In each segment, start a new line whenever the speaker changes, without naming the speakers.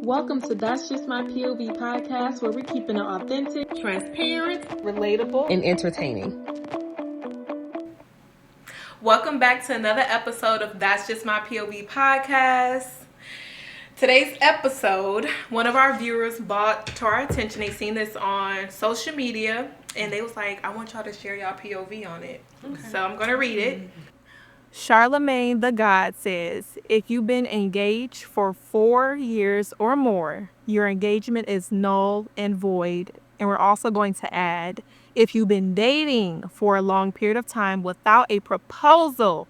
Welcome to That's Just My P.O.V. podcast, where we're keeping it authentic, transparent, relatable,
and entertaining.
Welcome back to another episode of That's Just My P.O.V. podcast. Today's episode, one of our viewers brought to our attention. They seen this on social media, and they was like, I want y'all to share y'all POV on it. Okay. So I'm going to read it.
Charlemagne the God says, if you've been engaged for 4 years or more, your engagement is null and void. And we're also going to add, if you've been dating for a long period of time without a proposal,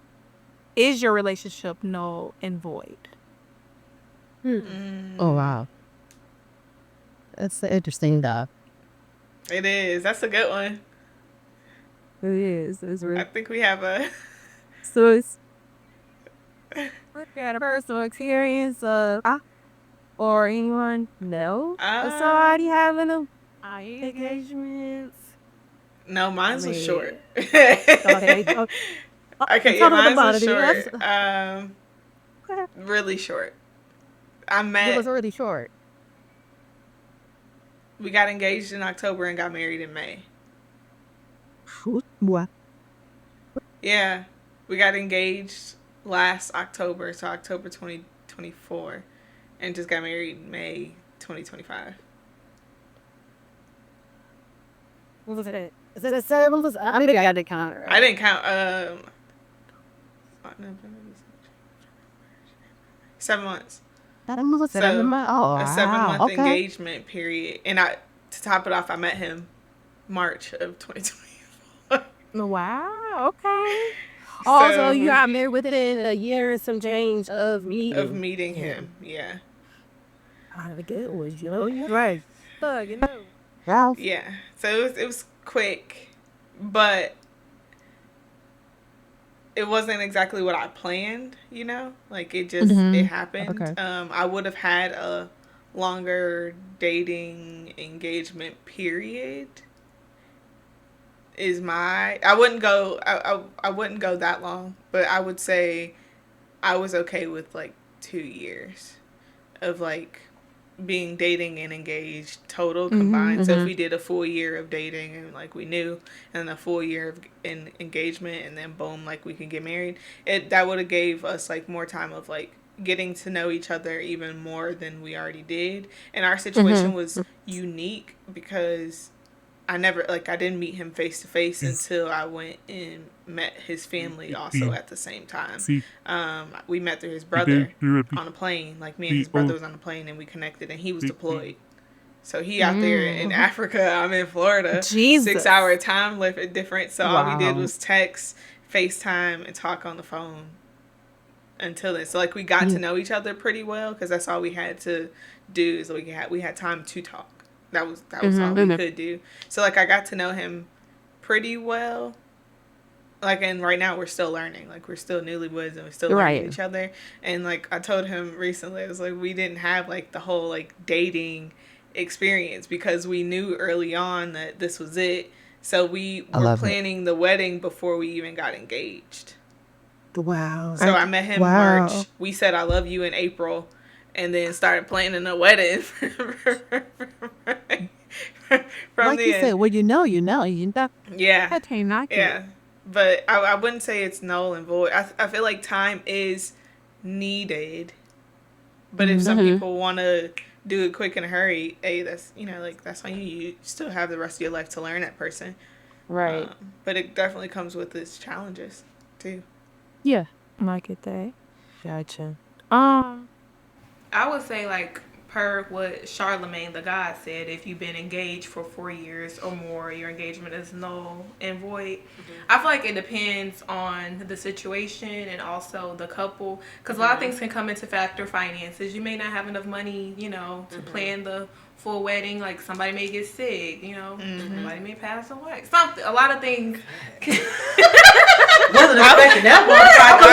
is your relationship null and void?
Oh, wow. That's interesting, though.
It is. That's a good one.
It is. It's really.
I think we have a...
So it's... We got a personal experience of... or anyone know of somebody having a engagements?
No, mine was short.
Okay,
yeah, mine was short. Really short.
It was really short.
We got engaged in October and got married in May.
What?
Yeah, we got engaged last October, so October 2024, and just got married in May 2025.
What was it? Is it a 7 months? I think I didn't count it. Right?
I didn't count. 7 months.
That was a 7 month. Oh,
a 7-month engagement period, and to top it off, I met him March of 2024.
Wow. Okay. Also, you got married within a year and some change of meeting
him. Yeah.
How good was you? Right.
Yeah. So it was quick, but it wasn't exactly what I planned, you know? Like, it just, it happened. Okay. I would have had a longer dating engagement period. I wouldn't go that long, but I would say I was okay with, like, 2 years of, like, being dating and engaged total combined. So if we did a full year of dating and like we knew, and then a full year of engagement, and then boom, like we could get married, that would have gave us like more time of like getting to know each other even more than we already did. And our situation was unique because I didn't meet him face to face until I went and met his family also at the same time. We met through his brother on a plane. Like, me and his brother was on a plane, and we connected, and he was deployed. So he out there in Africa, I'm in Florida.
Jesus.
6-hour time difference. So all we did was text, FaceTime, and talk on the phone until then. So like we got to know each other pretty well because that's all we had to do is we had time to talk. That was all we could do. So, like, I got to know him pretty well. Like, and right now we're still learning. Like, we're still newlyweds and we're still learning each other. And, like, I told him recently, I was like, we didn't have, like, the whole, like, dating experience because we knew early on that this was it. So we were planning the wedding before we even got engaged.
Wow.
So I met him in March. We said I love you in April. And then started planning a wedding.
Like you said, well, you know.
Yeah. Yeah. But I wouldn't say it's null and void. I feel like time is needed. But if some people want to do it quick in a hurry, hey, that's, that's on you. You still have the rest of your life to learn that person.
Right.
But it definitely comes with its challenges, too.
Yeah. I get that. Gotcha.
I would say, like, per what Charlemagne the God said, if you've been engaged for 4 years or more, your engagement is null and void. I feel like it depends on the situation and also the couple. Because a lot of things can come into factor. Finances. You may not have enough money, to plan the full wedding. Like, somebody may get sick, somebody may pass away. A lot of things.
Wasn't expecting that one.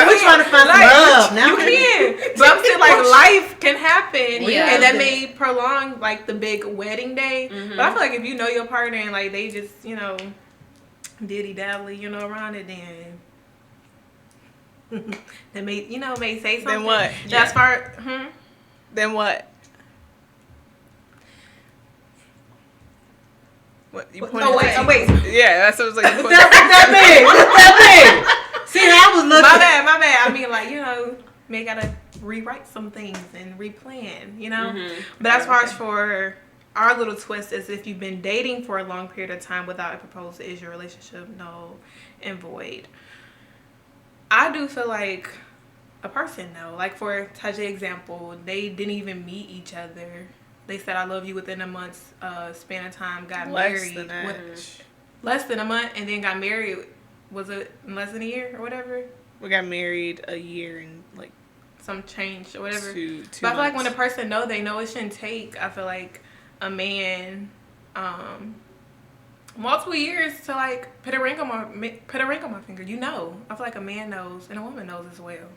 We're trying to find love now.
You can, but I'm still like life can happen, and that may prolong like the big wedding day. But I feel like if you know your partner and like they just diddy dabbly around it, then they may say something.
Then what?
That's part.
Then what?
What you
Oh wait.
Yeah, that's what I was like.
What's that mean? See how I was looking.
My bad. I mean, like, you know, may gotta rewrite some things and replan, you know. But as far as for our little twist is if you've been dating for a long period of time without a proposal, is your relationship null and void? I do feel like a person, no. Like for Tajay example, they didn't even meet each other. They said I love you within a month's span of time, got married. Less than a month, and then got married. Was it in less than a year or whatever?
We got married a year and like
some change or whatever.
Two
but I feel like
months.
when a person know, they know it shouldn't take, I feel like, a man multiple years to like put a ring on my finger. You know, I feel like a man knows and a woman knows as well.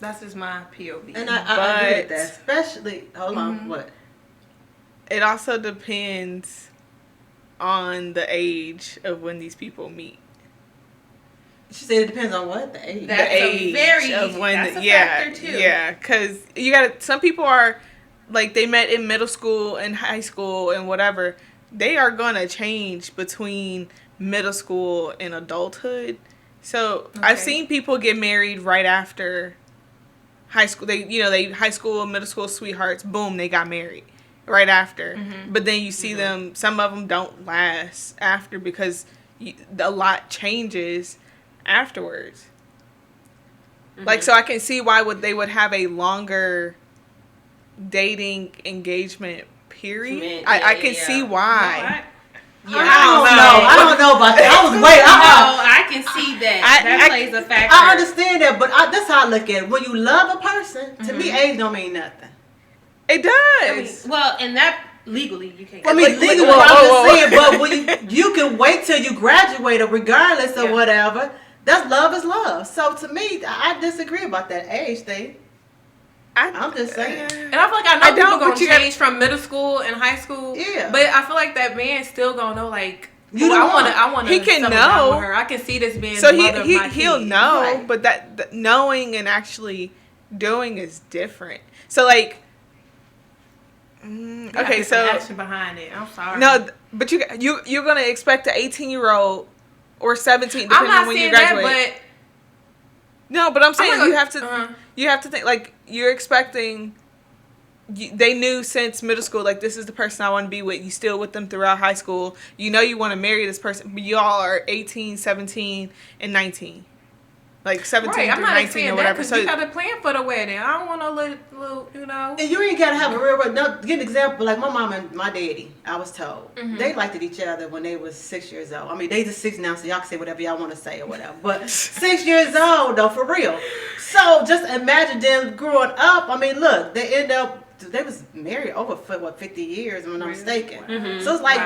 That's just my POV.
And I agree with that, especially. Hold on, what?
It also depends on the age of when these people meet.
She said it depends on what? The age.
That's
the age of when.
That's a factor too.
Yeah, because you got some people are like they met in middle school and high school and whatever. They are gonna change between middle school and adulthood. So I've seen people get married right after high school. They high school, middle school sweethearts. Boom, they got married right after. But then you see them. Some of them don't last after because a lot changes afterwards. Like, so I can see why they would have a longer dating engagement period. I can see why.
I don't know about that.
I can see that. That plays a factor.
I understand that, but that's how I look at it. When you love a person, to me, age don't mean nothing.
It does.
And that legally you can't.
I mean, legally, I'm just saying, but when you can wait till you graduate, regardless of whatever. That's love is love. So to me, I disagree about that age thing. I'm just saying.
And I feel like I know people gonna change from middle school and high school. Yeah. But I feel like that man still gonna know, like, I want to.
He can know.
With her. I can see this being.
So
the mother of my
he'll
kids.
know,
Right.
but that knowing and actually doing is different. So like, okay, so
action behind it. I'm sorry.
No, but you're gonna expect an 18-year-old or 17, depending on when you graduate.
That, but
no, but I'm saying you have to think like you're expecting. They knew since middle school, like, this is the person I want to be with. You still with them throughout high school. You know you want to marry this person, but y'all are 18, 17, and 19. Like 17 through 19 or whatever.
So you got to plan for the wedding. I don't want no little, you know.
And you ain't got to have a real. No, get an example. Like my mom and my daddy, I was told they liked each other when they was 6 years old. I mean, they just 6 now, so y'all can say whatever y'all want to say or whatever. But 6 years old though, for real. So just imagine them growing up. I mean, look, they end up. They was married over 50 years, if I'm not mistaken. So it's like,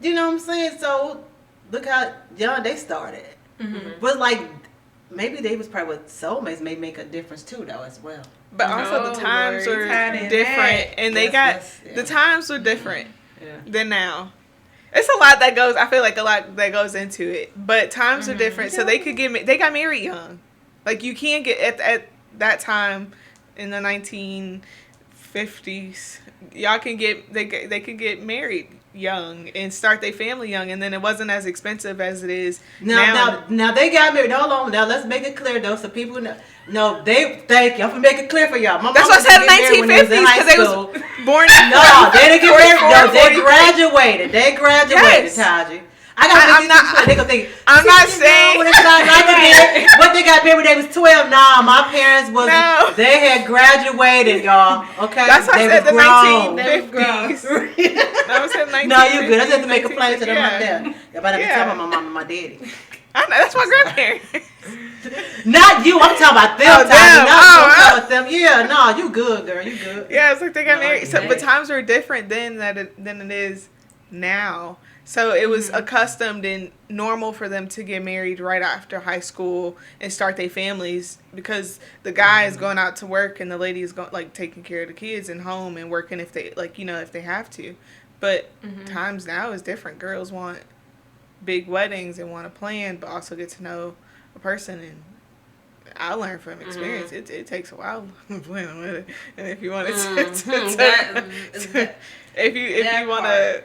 you know what I'm saying? So look how young they started. But like, maybe they was probably with soulmates may make a difference too, though, as well.
But also the times are different, and the times are different than now. It's a lot that goes. I feel like a lot that goes into it, but times are different. So they got married young. Like you can't get at that time in the 1950s. Y'all can they could get married young and start their family young, and then it wasn't as expensive as it is now.
Now they got married. Hold on. Now let's make it clear though, so people know. No, thank y'all for making it clear for y'all.
That's what I said in 1950s because they was born.
No, they didn't get married. No, they graduated. Yes. Taji. I'm not
saying
when what they got married when they was 12. Nah, my parents was they had graduated, y'all. Okay,
that's what I said. The 1950s.
That was in 1950s. No, you good. I just had to make a plan to them right there. Y'all better be talking about my mom and my daddy.
I know that's my grandparents.
Not you. I'm talking about them. I'm talking about them. Yeah, no, you good, girl. You good.
Yeah, it's like they got married. So, but times were different then than it is now. So it was accustomed and normal for them to get married right after high school and start their families because the guy is going out to work and the lady is going like taking care of the kids and home and working if they if they have to. But times now is different. Girls want big weddings and want to plan, but also get to know a person. And I learned from experience. It takes a while to plan a wedding, and if you want it if you want to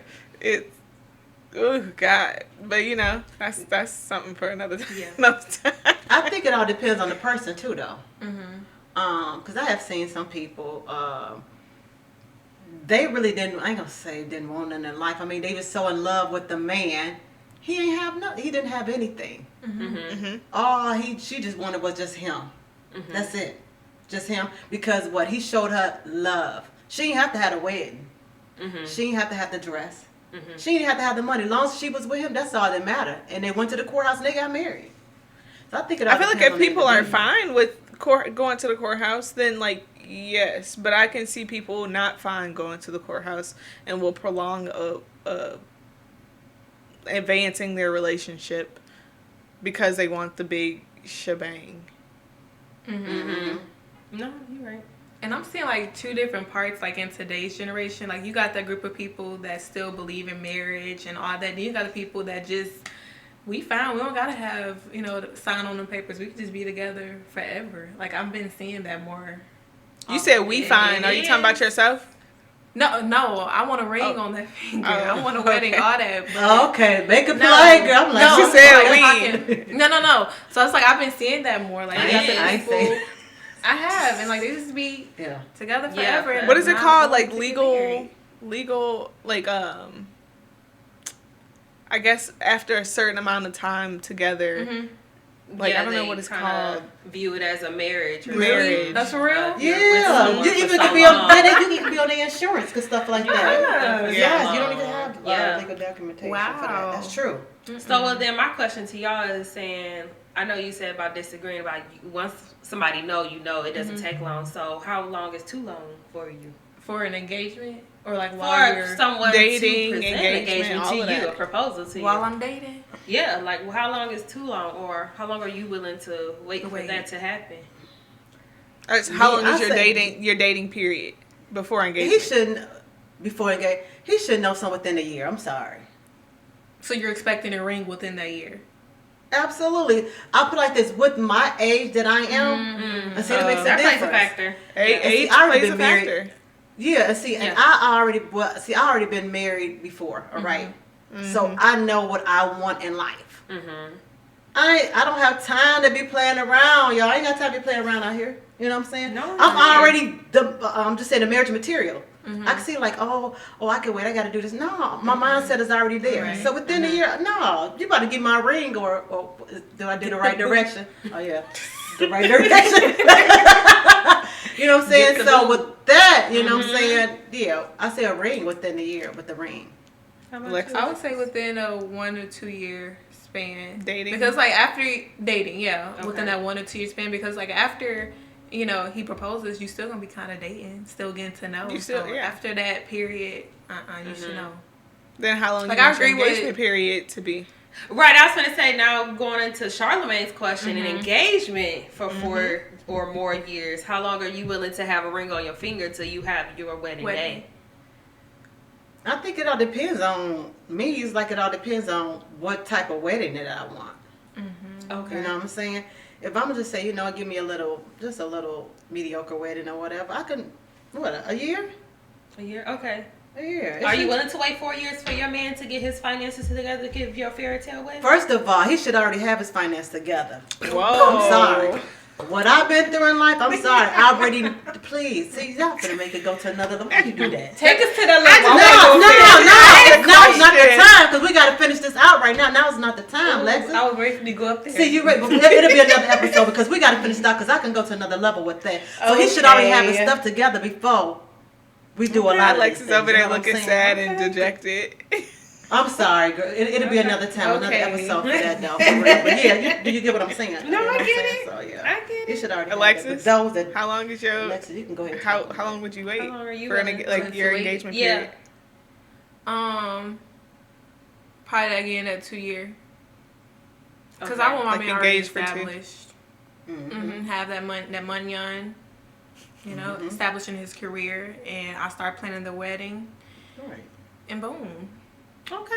Oh God! But that's something for another
Yeah.
another time.
I think it all depends on the person too, though.
Mm-hmm.
Because I have seen some people, they really didn't. I ain't gonna say didn't want nothing in life. I mean, they was so in love with the man. He ain't have nothing. He didn't have anything. All she just wanted was just him. That's it, just him. Because what he showed her love. She didn't have to have a wedding. She didn't have to have the dress. She didn't have to have the money. As long as she was with him, that's all that mattered. And they went to the courthouse and they got married. So I think it all
I feel like
depends
if
on the
people are
individual.
fine with going to the courthouse, then like yes. But I can see people not fine going to the courthouse and will prolong advancing their relationship because they want the big shebang.
No, you're right.
And I'm seeing like two different parts, like in today's generation. Like you got that group of people that still believe in marriage and all that. Then you got the people that just we don't gotta have sign on them papers. We can just be together forever. Like I've been seeing that more.
You said we fine. Are you talking about yourself?
No, I want a ring on that finger. I want a wedding, all that. But
Okay, make a play, girl. I'm like,
no,
She said
like,
we.
if I can- No. So it's like I've been seeing that more. Like
I
you got the
ain't
people.
saying-
I have, and like they just be
yeah.
together
Yeah,
forever. and
What is it
not
called?
going
Like
to get married.
legal, like I guess after a certain amount of time together, like I don't know
they
what it's
kinda
called.
View it as a marriage. Or
Marriage.
something.
That's for real?
You're with
Yeah,
someone
you
for
even
so
could be on.
long.
You can be on their insurance and stuff like that.
Yeah.
Yes, you don't even have
Yeah.
legal documentation for
Wow.
that. That's true.
So well, then my question to y'all is saying, I know you said about disagreeing about once somebody know, it doesn't take long. So how long is too long for you?
For an engagement or like while
For
you're
someone
dating,
to present
engagement, all
to
of
you,
that.
a proposal to
while
you.
I'm dating.
Yeah, like how long is too long, or how long are you willing to wait for that to happen?
How long
I
is
say-
your dating period before
He
engagement?
shouldn't before engage. He should know something within a year. I'm sorry.
So you're expecting a ring within that year.
Absolutely. I'll put it like this: with my age that I am, and see, it makes a
That plays
difference.
a factor.
Age
I already
plays a
been married.
factor.
Yeah, and see, and I already been married before. All right, so I know what I want in life. I don't have time to be playing around, y'all. I ain't got time to be playing around out here. You know what I'm saying?
No,
I'm already I'm just saying the marriage material. I can see like, oh, I can wait. I got to do this. No, my mindset is already there.
Right.
So within a year, no, you about to get my ring or do I do the right direction? Oh yeah, the right direction. You know what I'm saying? So with that, you know what I'm saying? Yeah, I say a ring within a year with the ring.
Alexis?
I would say within a 1 or 2 year span.
Dating?
Because like after dating,
Okay.
within that 1 or 2 year span, because like after he proposes, you still gonna be kind of dating, still getting to know.
You still-
so
yeah.
after that period, you should know.
Then how long
Like,
do you
I
want your
agree with-
engagement period to be?
Right, I was going to say now going into Charlamagne's question, an engagement for 4 or more years. How long are you willing to have a ring on your finger till you have your wedding day?
I think it all depends on me. It's like it all depends on what type of wedding that I want.
Okay.
You know what I'm saying? If I'm just say, give me a little mediocre wedding or whatever, I can, a year?
A year? Okay.
A year.
Are you willing to wait 4 years for your man to get his finances together to give your fairy tale wedding?
First of all, he should already have his finance together.
Whoa.
I'm sorry. What I've been through in life, I'm sorry. I already, please. See, y'all finna make it go to another level. Why you do that?
Take us to that
No,
level.
now's not the time because we got to finish this out right now. Now's not the time, Lexus.
I was ready for you to go up there.
See, you're right, but it'll be another episode because we got to finish it out because I can go to another level with that. So he should already have his
Okay.
stuff together before we do a lot of
Alexis
these things,
over
you
there
know what I'm
looking
saying?
sad and dejected.
I'm sorry, girl. It'll be another time, another
Okay.
episode for that, though. For real. But yeah, you get what I'm saying?
No,
You know
I
what I'm
get
saying?
it.
So yeah,
I get
you
it.
should already
Alexis?
have it. But those that
How long is your
Alexis, you can go ahead. And
how
talk.
how long would you wait
How long are you
for an,
willing
like
to
your
wait?
engagement
Yeah.
period?
Probably again that 2 year. Because
Okay.
I want my
Like
man already
engaged for 2.
established.
Mhm.
Have that money on. Establishing his career, and I start planning the wedding,
All right.
and boom,
Okay.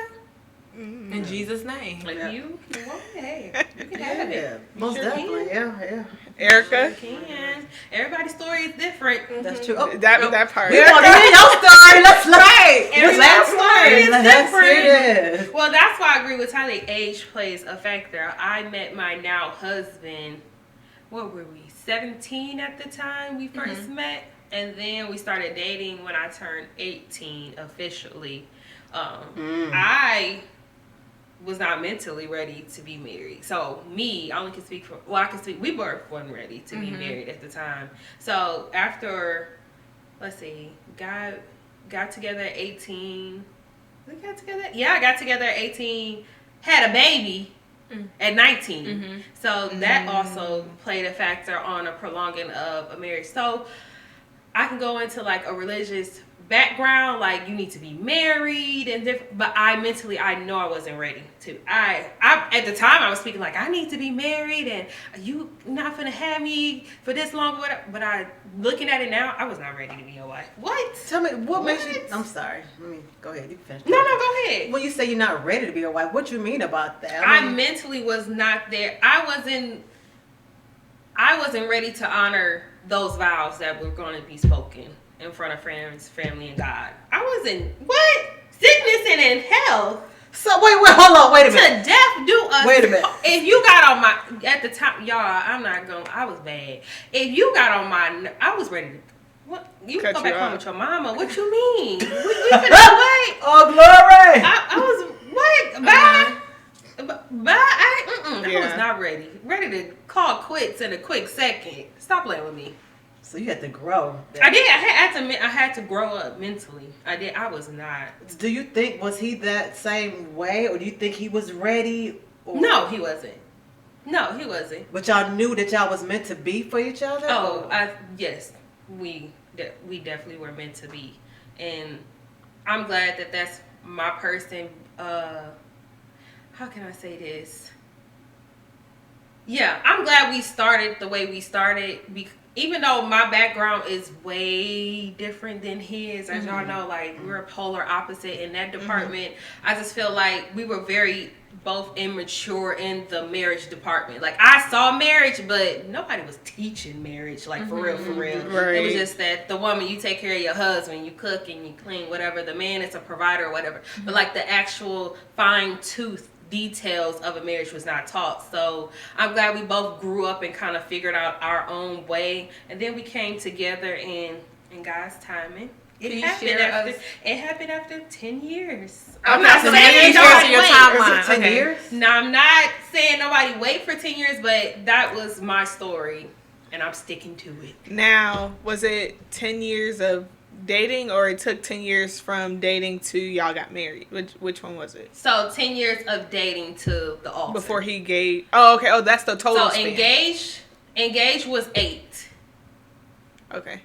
in Jesus' name.
Like
Yeah.
you want it, hey, you can have
Yeah,
it.
most
sure
definitely. Yeah.
Erica?
You can. sometimes everybody's story is different.
That's true. Oh,
That part.
we want to hear your story. Let's
Right. Everybody's story is
Let's hear
different.
this.
Well, that's why I agree with Tyler. Age plays a factor. I met my now husband, what were we, 17 at the time we first met? And then we started dating when I turned 18 officially. I was not mentally ready to be married. So me, I only can speak for, well, I can speak, we both weren't ready to be married at the time. So after, let's see, got together at 18. We got together? Yeah, I got together at 18, had a baby at 19. So that also played a factor on a prolonging of a marriage. So I can go into like a religious background, like you need to be married and different, but I know I wasn't ready to. I at the time I was speaking like I need to be married and you not gonna have me for this long, whatever. But I looking at it now, I was not ready to be your wife. What?
Tell me what makes you. I'm sorry. Let me go ahead. You can finish.
No, go ahead.
When you say you're not ready to be a wife, what you mean about that?
I mentally was not there. I wasn't ready to honor those vows that were going to be spoken in front of friends, family, and God. I wasn't. What? Sickness and in health.
So wait, hold on, wait a minute.
To death do us.
Wait a minute.
If you got on my, at the time, y'all, I was bad. If you got on my, I was ready to, what? You
Cut
go
you
back home
off.
with your mama. What you mean? we finna what?
Oh, glory.
I was, what? Bye? Bye? I was not ready. Ready to call quits in a quick second. Stop playing with me.
So you had to grow.
I did. I had to grow up mentally. I did. I was not.
Do you think, was he that same way, or do you think he was ready? Or?
No, he wasn't. No, he wasn't.
But y'all knew that y'all was meant to be for each other?
Oh, yes. We definitely were meant to be. And I'm glad that that's my person. How can I say this? Yeah, I'm glad we started the way we started. Even though my background is way different than his, as y'all know, like we're polar opposite in that department. I just feel like we were very both immature in the marriage department. Like I saw marriage, but nobody was teaching marriage, like for real, for real.
Right.
It was just that the woman, you take care of your husband, you cook and you clean, whatever. The man is a provider or whatever. But like the actual fine tooth details of a marriage was not taught. So I'm glad we both grew up and kind of figured out our own way, and then we came together in God's timing. It happened after 10 years. I'm not saying nobody wait.
10 years?
No, I'm not saying nobody wait for 10 years, but that was my story, and I'm sticking to it.
Now, was it 10 years of dating, or it took 10 years from dating to y'all got married? Which one was it?
So 10 years of dating to the altar.
Before he gave. Oh, okay. Oh, that's the total.
So
span.
engaged was 8.
Okay.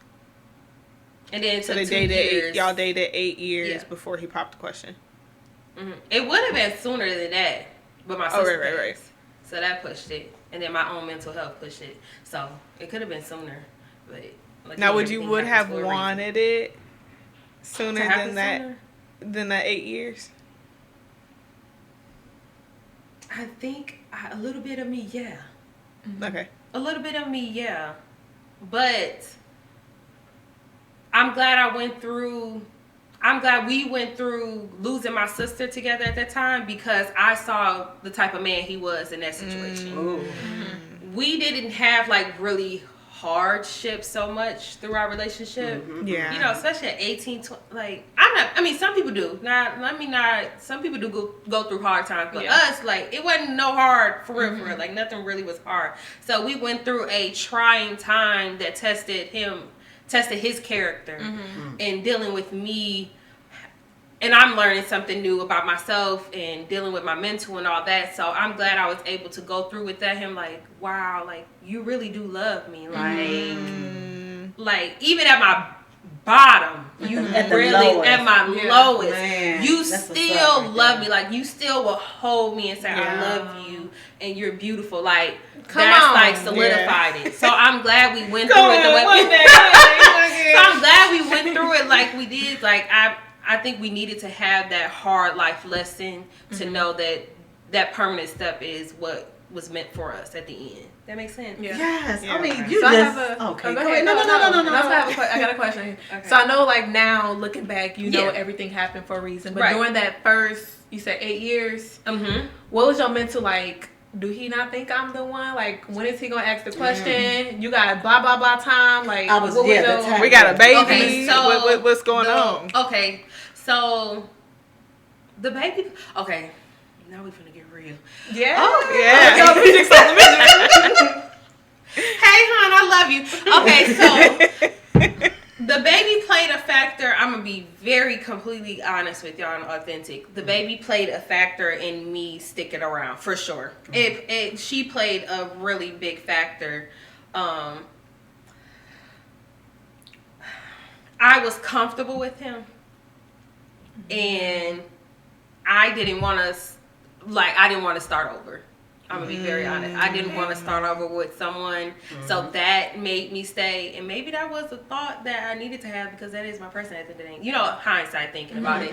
And then
So
to
they
2 years.
y'all dated 8 years
Yeah.
before he popped the question.
It would have been sooner than that, but my sister
right.
passed. So that pushed it, and then my own mental health pushed it. So it could have been sooner, but like,
Now, would
everything
you would
happens
have
for a reason.
wanted it sooner
To happen
than that?
sooner?
Than that 8 years?
I think a little bit of me, yeah.
Okay.
A little bit of me, yeah. But I'm glad we went through losing my sister together at that time, because I saw the type of man he was in that situation. We didn't have like really hardship so much through our relationship.
Yeah.
You know, especially at 18, 20, like, some people do. Some people do go through hard times, but us, like, it wasn't no hard for real, like, nothing really was hard. So we went through a trying time that tested his character and dealing with me. And I'm learning something new about myself and dealing with my mental and all that. So I'm glad I was able to go through with that. Him like, wow, like you really do love me. Like even at my bottom, you really at my lowest,
man,
you still love me. Like you still will hold me and say, I love you and you're beautiful. Like like solidified it. So I'm glad we went through it the way So I'm glad we went through it like we did. Like I think we needed to have that hard life lesson to know that permanent step is what was meant for us at the end. That makes sense?
Yeah.
Yes.
Yeah,
I mean,
okay.
you
So I
just
have a
okay.
oh,
Go
go
ahead.
ahead.
No.
I got a question.
Okay.
So I know, like now looking back, you know
Yeah.
everything happened for a reason. But
Right.
during that first, you said 8 years.
Mm-hmm.
What was your mental like? Do he not think I'm the one? Like, when is he gonna ask the question? You got blah blah blah time. Like,
I was-
what
yeah,
was
the
your?
time.
We got a baby.
Okay, so
what's going on?
Okay, so the baby. Okay, now we're gonna get real.
Yeah.
Oh,
yeah.
Yo, music's on the music.
Hey, hon, I love you. Okay, so the baby played a factor. I'm gonna be very completely honest with y'all and authentic. The baby played a factor in me sticking around for sure. She played a really big factor. I was comfortable with him, and I didn't want to start over. I'm gonna be very honest. I didn't want to start over with someone, so that made me stay. And maybe that was a thought that I needed to have, because that is my person at the end of the day. You know, hindsight thinking about it.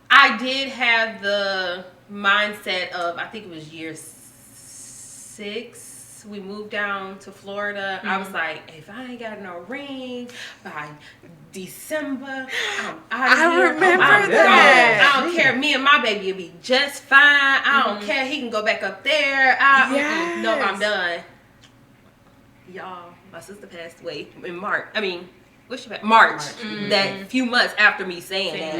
I did have the mindset of, I think it was year 6. We moved down to Florida. I was like, if I ain't got no ring by December, I'm out of here.
remember
I'm
that.
gone. I don't care. Me and my baby will be just fine. I don't care. He can go back up there. No, I'm done. Y'all, my sister passed away in March. I mean, what's she passed? March. That few months after me saying that.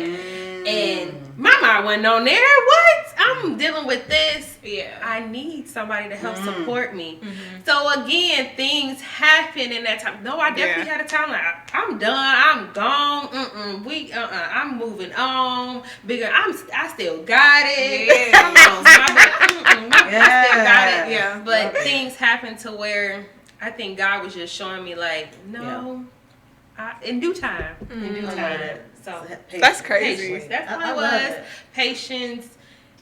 And my mind wasn't on there. What? I'm dealing with this.
Yeah.
I need somebody to help support me. So again, things happen in that time. No, I definitely had a time like, I'm done. I'm gone. I'm moving on. Bigger. I still got it.
Yeah.
I still got it.
Yeah.
But things happen to where I think God was just showing me like, no, in due time. In due time. So
That's crazy.
patience. That's what
I
it
love
was.
it.
Patience.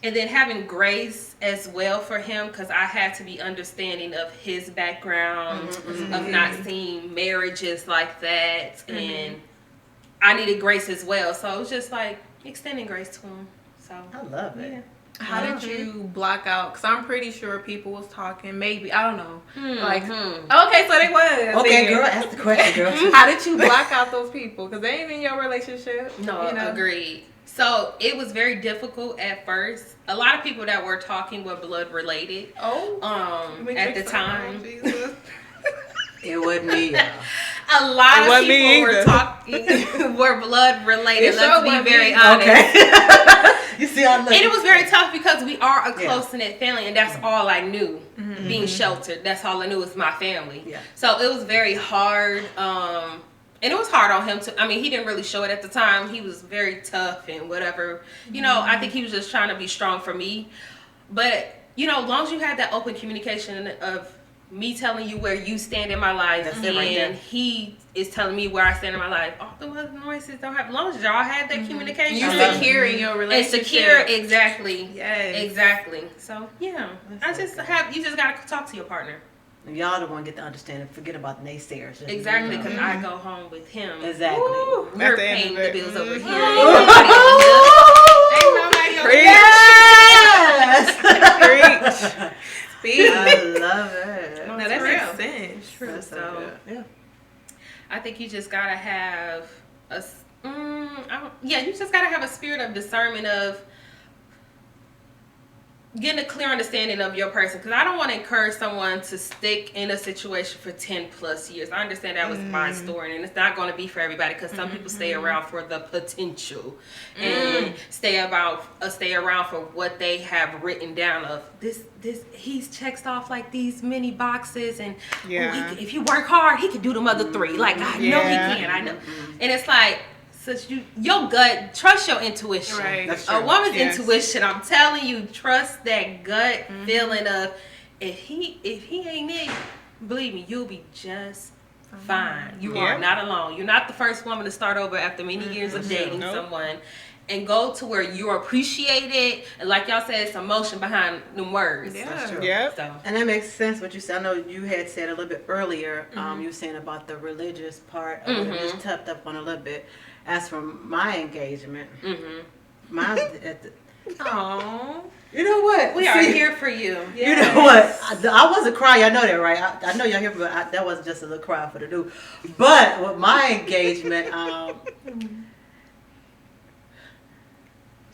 And then having grace as well for him, because I had to be understanding of his background, of not seeing marriages like that. And I needed grace as well. So it was just like extending grace to him. So
I love it.
yeah.
How did you block out? Because I'm pretty sure people was talking. Maybe, I don't know. Like, okay, so they was.
Okay,
then.
girl, ask the question, girl.
How did you block out those people? Because they ain't in your relationship.
No,
you know?
agreed. So it was very difficult at first. A lot of people that were talking were blood related.
Oh.
At the time.
It wasn't me, y'all.
A lot
It
of
wasn't me
people were
either.
talking were blood related.
It
Let's
sure
be
wasn't
very
me.
honest.
Okay. You see, I look.
And it was very tough because we are a close knit family, and that's all I knew. Being sheltered, that's all I knew was my family.
Yeah.
So it was very hard. And it was hard on him to. I mean, he didn't really show it at the time. He was very tough and whatever. You know, I think he was just trying to be strong for me. But you know, as long as you have that open communication of me telling you where you stand in my life,
That's
and
it right there.
he is telling me where I stand in my life. All the other noises don't have. As long as y'all have that communication,
You
love it.
secure in your
and
relationship.
secure, exactly.
Yes.
Exactly. So yeah,
That's
you just gotta talk to your partner.
Y'all the one get to understand and forget about the naysayers. Just,
Exactly,
you know.
because I go home with him.
Exactly.
We're
At the end
paying
of
the
it.
bills over here.
Oh!
Ain't nobody over here.
Yes!
Speak.
I love it.
No, that
real.
makes sense.
True.
That's so
So
good. Yeah.
I think you just gotta have you just gotta have a spirit of discernment of getting a clear understanding of your person, because I don't want to encourage someone to stick in a situation for 10 plus years. I understand that was my story, and it's not going to be for everybody, because some people stay around for the potential and stay around for what they have written down of this he's checked off like these many boxes, and if you work hard he can do them other 3. Like I know he can. I know. And it's like, your gut, trust your intuition.
Right.
That's
A
true.
woman's
Yes.
intuition, I'm telling you, trust that gut feeling of if he ain't it, believe me, you'll be just fine. You are not alone. You're not the first woman to start over after many years of dating someone and go to where you're appreciated, and like y'all said, it's emotion behind them words.
Yeah.
That's true.
Yep.
So
And that makes sense what you said. I know you had said a little bit earlier, you were saying about the religious part of it. Just tapped up on a little bit. As for my engagement, mine's at the,
Oh,
You know what?
we are here for you.
You know what? I wasn't crying. I know that, right? I know y'all here, but that wasn't just a little cry for the dude. But with my engagement,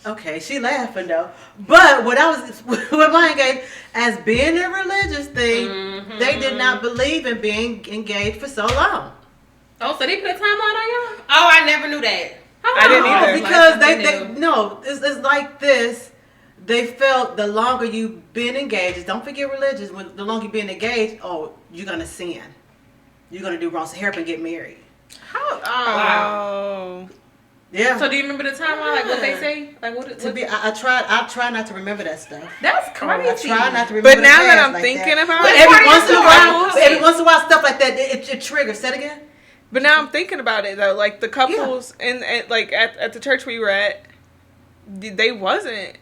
okay, she laughing though. But when I was with my engagement, as being a religious thing, they did not believe in being engaged for so long.
Oh, so they put a timeline on y'all? Oh, I never knew that.
I didn't either.
Because it's like this. They felt the longer you've been engaged, don't forget religious, when the longer you've been engaged, you're gonna sin. You're gonna do wrong. So hurry up and get married.
Oh.
Yeah.
So do you remember the timeline? Like what they say? Like what?
I try not to remember that stuff.
That's crazy.
I try not to remember.
But now
the
that
past
I'm
like
thinking
that.
about
But
it,
every once in a while, stuff like that it triggers. Say it again.
But now I'm thinking about it though, like the couples and like at the church we were at, they wasn't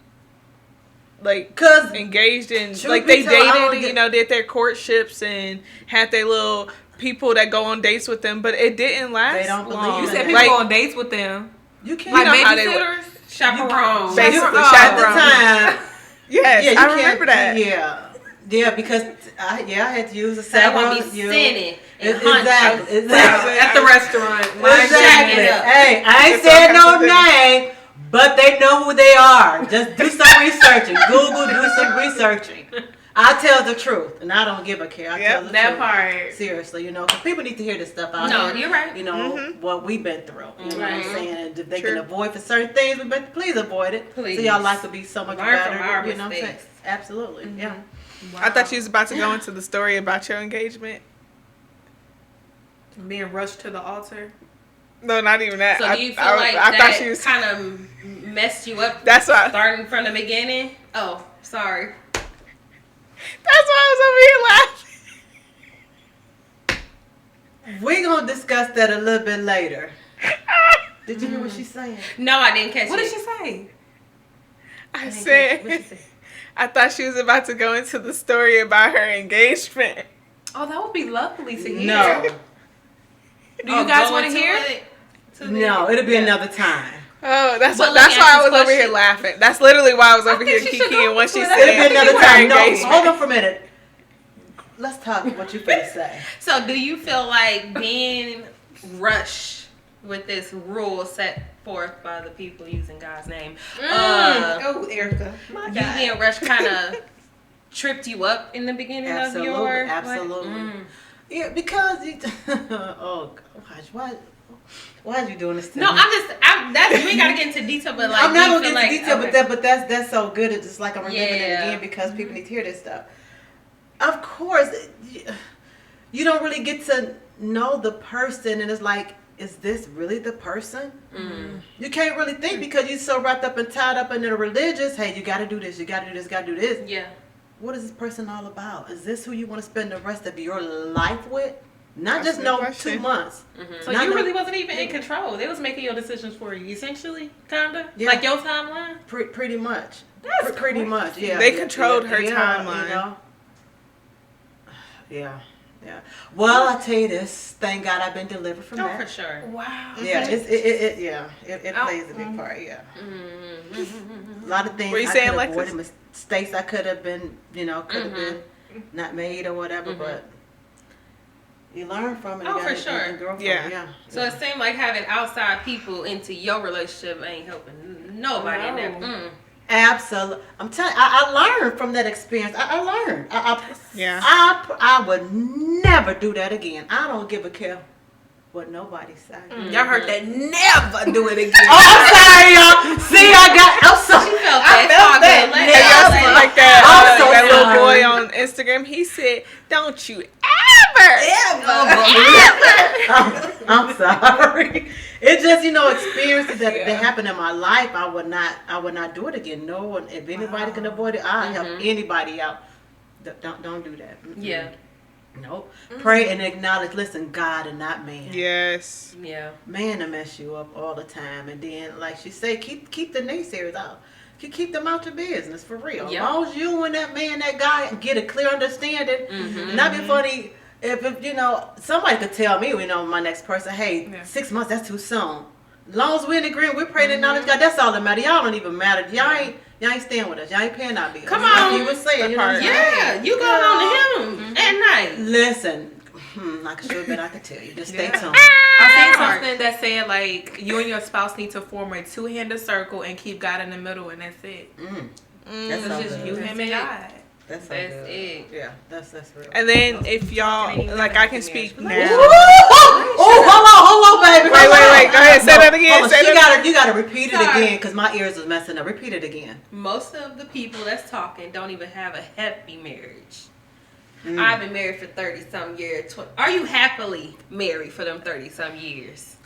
like
'Cause
engaged in
truth
like
be
they
told,
dated, did their courtships and had their little people that go on dates with them, but it didn't last.
They don't believe
long.
You
in
said
it.
people
Like-
go on dates with them.
You can't.
Like
know how they
babysitters?
Chaperones.
Basically,
at the
chaperones.
time.
Yes,
Yeah, you
I
can't-
remember that.
Yeah, because I had to use a
So they
several.
gonna be sinning and
Exactly.
At the restaurant.
Exactly.
Shacking up.
Hey, I ain't
It's all
saying no
kinds of things.
name, but they know who they are. Just do some researching. Google, do some researching. I tell the truth, and I don't give a care. I tell the
That
truth.
part.
Seriously, because people need to hear this stuff out
No,
here.
you're right.
What we've been through. You know what I'm
Mhm.
saying? And if they
True.
can avoid for certain things, please avoid it.
Please.
So y'all life will be so much
Learn
better.
from our
you know what I'm saying?
mistakes.
Absolutely. Yeah.
I thought you was about to go into the story about your engagement.
Being rushed to the altar.
No, not even that.
So do you feel
I
like
thought
that
she was.
kind of messed you up?
That's why.
Starting from the beginning. Oh, sorry.
That's why I was over here laughing.
We're going to discuss that a little bit later. Did you hear what she's saying?
No, I didn't catch
What
it.
did she say?
I
What'd
said.
she say?
I thought she was about to go into the story about her engagement.
Oh, that would be lovely to hear.
No.
Do you guys
go
want to
into
hear?
it?
No, it'll be another time.
Oh, that's
But let
that's
me
why
ask
I
this
was over here
question.
laughing. That's literally why I was over here
think she should
kikiing
go
when she
into
said
it.
It'll be another
her
time. No,
engagement.
hold on for a minute. Let's talk what you finna say.
So do you feel like being rushed with this rule set forth by the people using God's name,
Oh, Erica.
you being rushed kind of tripped you up in the beginning of your
Absolutely. Yeah, because oh gosh, why are you doing this to
No,
me?
that's you ain't gotta get into detail, but like
I'm not
do you
gonna
feel
get into
like,
detail,
okay.
but that's so good. It's just like I'm remembering it
Yeah.
again because people need to hear this stuff. Of course, you don't really get to know the person, and it's like, is this really the person? You can't really think because you're so wrapped up and tied up in the religious. Hey, you got to do this. You got to do this. Got to do this.
Yeah.
What is this person all about? Is this who you want to spend the rest of your life with? Not
That's
just
a good
no
question.
2 months.
So
Not
you
no-
really wasn't even in control. They was making your decisions for you, essentially, kinda.
Yeah.
Like your timeline.
Pretty much.
That's
Pretty
crazy.
much. Yeah.
They
yeah,
controlled
yeah,
her
yeah,
timeline.
You know? Yeah. Yeah. Well, I tell you this. Thank God I've been delivered from
Oh,
that.
for sure.
Wow.
Yeah, it plays a big part. Yeah, a lot of things
What you
I
saying,
could have
Alexis?
avoided, mistakes I could have been, could have been not made or whatever. But you learn from it.
Oh,
you
for
gotta-
sure.
and grow from
Yeah.
it, yeah.
So it seemed like having outside people into your relationship ain't helping nobody in that.
No.
Absolutely. I'm telling. I learned from that experience. I learned.
Yeah.
I would never do that again. I don't give a care what nobody say.
Y'all heard that? Never do it again.
Oh, I'm sorry, y'all. See, I'm sorry.
She felt
I
that.
felt that.
Let
Hey,
it
y'all
out,
see
let
like
it
that,
I'm
out.
so
that little
sorry.
boy on Instagram? He said, "Don't you ever,
I'm sorry. It's just experiences that happened in my life. I would not do it again. No one. If anybody can avoid it, I'll help anybody out. Don't do that. Mm-mm.
Yeah.
Nope. Pray and acknowledge. Listen, God and not man.
Yes.
Yeah.
Man to mess you up all the time, and then like she said, keep the naysayers out. Keep them out your business for real. As
Yep.
long as you and that guy get a clear understanding, and not be funny. If somebody could tell me, my next person, hey, 6 months, that's too soon. As long as we're in agreement, we're praying and acknowledge God. That's all that matters. Y'all don't even matter. Y'all ain't staying with us. Y'all ain't paying our bills.
Come
Like
on.
you was saying, you know what I'm saying?
Yeah, you go home to him at night.
Listen, I could sure bet I could tell you. Just stay tuned.
I seen something that said like you and your spouse need to form a 2-handed circle and keep God in the middle, and that's it.
That's
It's
so
just
good.
you, him, and God.
That's so
That's
good.
it.
Yeah, that's real.
And then if y'all like, I can speak now.
Oh, hold on, baby.
Wait. Go ahead. Say that again.
Hold on. You gotta repeat it again because my ears was messing up. Repeat it again.
Most of the people that's talking don't even have a happy marriage. I've been married for 30-some years. Are you happily married for them 30-some years?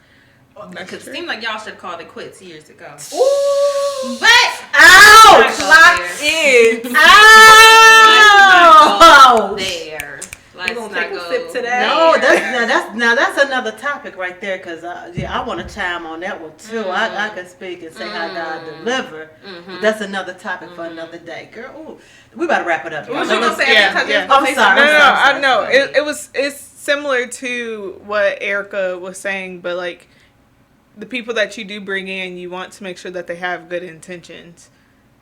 Because it seemed like y'all should have called it quits years ago.
Ooh.
But
Ouch!
Locked
in.
Ouch!
there. Let's
gonna
not
take a
go
sip to that.
No, that's another topic right there because I want to chime on that one too. I can speak and say how God deliver, but that's another topic for another day, girl. Ooh, we about to wrap it up.
What was you
No,
gonna say?
Yeah,
I
yeah.
was
I'm sorry.
I know. It's similar to what Erica was saying, but like the people that you do bring in, you want to make sure that they have good intentions.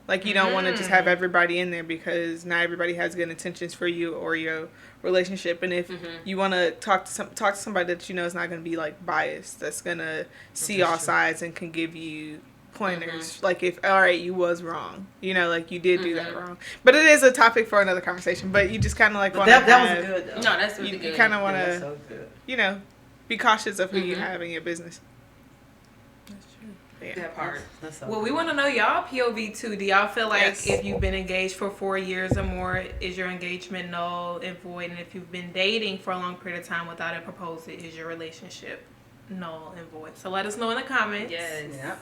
Like you don't want to just have everybody in there because not everybody has good intentions for you or your relationship. And if you want to talk to somebody that you know is not going to be like biased, that's going to see all sides and can give you pointers. Like if all right, you was wrong, you know, like you did do that wrong. But it is a topic for another conversation. But you just kind of like want to
that was good though.
No, that's really
you
good.
kind of want
That's
to
so good.
you know be cautious of who you have in your business. Yeah.
That part.
That's so
Well,
good.
we want to know y'all POV too. Do y'all feel like
Yes.
if you've been engaged for 4 years or more, is your engagement null and void? And if you've been dating for a long period of time without a proposal, is your relationship null and void? So let us know in the comments.
Yes.
Yeah.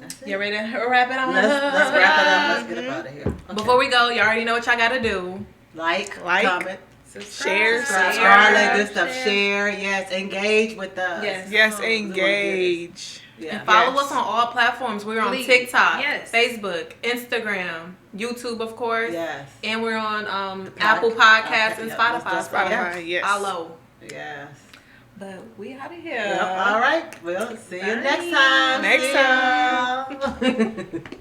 That's it.
You ready to wrap it on?
Let's wrap it up. Let's get up out of here. Okay.
Before we go, y'all already know what y'all got to do.
Like,
Like,
comment,
Share,
subscribe, all that good stuff. Share, yes, engage with us.
Yes, engage.
Yeah.
And follow
Yes.
us on all platforms. We're on
Please.
TikTok,
Yes.
Facebook, Instagram, YouTube, of course.
Yes.
And we're on Apple Podcasts and
Yep,
Spotify.
that's
So
Spotify, yes.
follow.
Yes.
But we out of here.
Yep. All right. Well, see you
Bye.
next time.
Next
See ya.